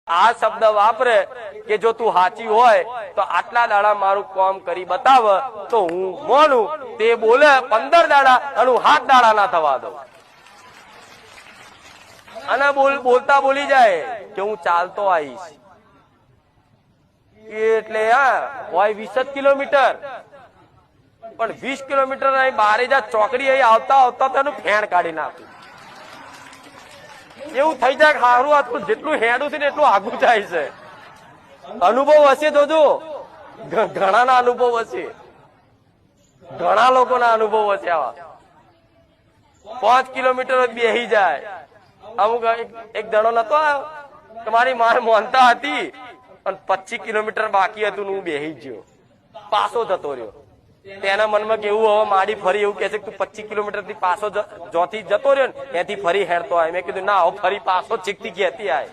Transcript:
આ શબ્દ વાપરે કે જો તું સાચી હોય તો આટલા દાડા મારું કામ કરી બતાવ તો હું માનું. તે બોલે 15 દાડા અને 7 દાડા ના થવા દઉં. અને બોલતા બોલી જાય કે હું ચાલતો આવીશ. એટલે હોય 20 કિલોમીટર, પણ 20 કિલોમીટર અહીં બારેજા ચોકડી અહીં આવતા આવતા તેનું ફેણ કાઢી નાખ્યું. એવું થઈ જાય સારું હતું, જેટલું હેડું છે ને એટલું આગું જાય છે. અનુભવ હશે તો જો ઘણા ના અનુભવ હશે, ઘણા લોકો ના અનુભવ હશે. આવા 5 કિલોમીટર બેહી જાય. અમુક એક જણો નતો આવ્યો કે મારી મારે મોનતા હતી અને 25 કિલોમીટર બાકી હતું, હું બેહી ગયો, પાછો જતો રહ્યો. તેના મનમાં કેવું હવે માડી ફરી એવું કે છે કે તું 25 કિલોમીટર થી પાછો જોથી જતો રહ્યો ને ત્યાંથી ફરી હેડતો આવે. મેં કીધું ના, ફરી પાછો ચીકતી કહેતી આવે.